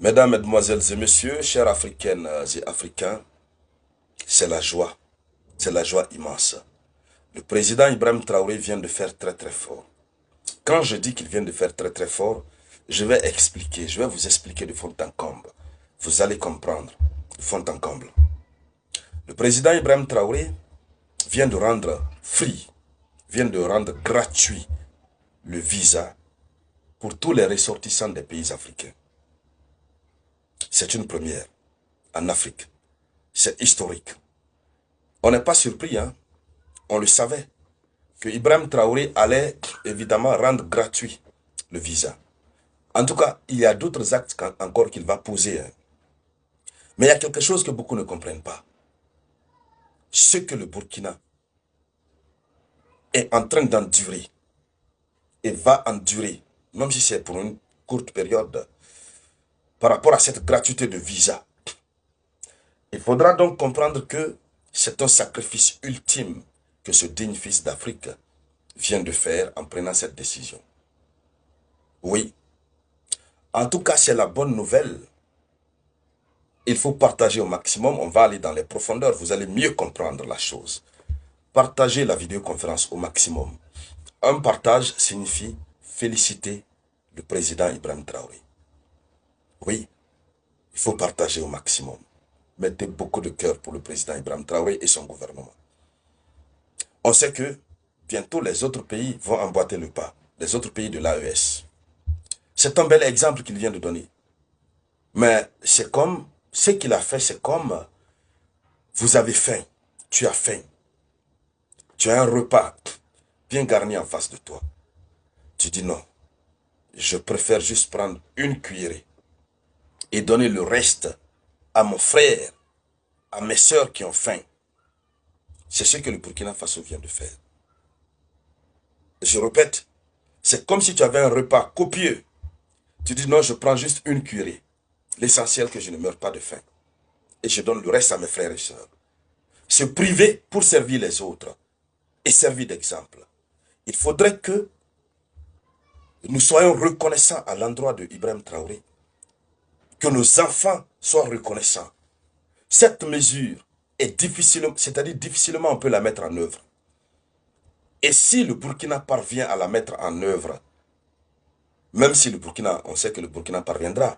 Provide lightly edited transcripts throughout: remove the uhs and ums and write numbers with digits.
Mesdames, Mesdemoiselles et Messieurs, chères Africaines et Africains, c'est la joie immense. Le président Ibrahim Traoré vient de faire très très fort. Quand je dis qu'il vient de faire très très fort, je vais vous expliquer de fond en comble. Vous allez comprendre de fond en comble. Le président Ibrahim Traoré vient de rendre vient de rendre gratuit le visa pour tous les ressortissants des pays africains. C'est une première en Afrique. C'est historique. On n'est pas surpris, hein. On le savait, que Ibrahim Traoré allait évidemment rendre gratuit le visa. En tout cas, il y a d'autres actes encore qu'il va poser. Hein. Mais il y a quelque chose que beaucoup ne comprennent pas. Ce que le Burkina est en train d'endurer et va endurer, même si c'est pour une courte période, par rapport à cette gratuité de visa. Il faudra donc comprendre que c'est un sacrifice ultime que ce digne fils d'Afrique vient de faire en prenant cette décision. Oui, en tout cas, c'est la bonne nouvelle. Il faut partager au maximum, on va aller dans les profondeurs, vous allez mieux comprendre la chose. Partagez la vidéoconférence au maximum. Un partage signifie féliciter le président Ibrahim Traoré. Oui, il faut partager au maximum. Mettez beaucoup de cœur pour le président Ibrahim Traoré et son gouvernement. On sait que bientôt les autres pays vont emboîter le pas, les autres pays de l'AES. C'est un bel exemple qu'il vient de donner. Mais c'est comme, ce qu'il a fait, c'est comme, vous avez faim, tu as faim. Tu as un repas bien garni en face de toi. Tu dis non, je préfère juste prendre une cuillerée et donner le reste à mon frère, à mes sœurs qui ont faim. C'est ce que le Burkina Faso vient de faire. Je répète, c'est comme si tu avais un repas copieux. Tu dis non, je prends juste une cuillerée. L'essentiel que je ne meure pas de faim. Et je donne le reste à mes frères et sœurs. Se priver pour servir les autres et servir d'exemple. Il faudrait que nous soyons reconnaissants à l'endroit de Ibrahim Traoré. Que nos enfants soient reconnaissants. Cette mesure est difficile, c'est-à-dire difficilement on peut la mettre en œuvre. Et si le Burkina parvient à la mettre en œuvre, même si le Burkina, on sait que le Burkina parviendra,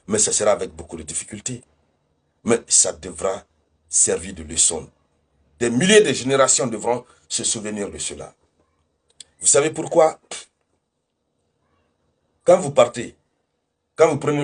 mais ça sera avec beaucoup de difficultés. Mais ça devra servir de leçon. Des milliers de générations devront se souvenir de cela. Vous savez pourquoi? Quand vous partez, quand vous prenez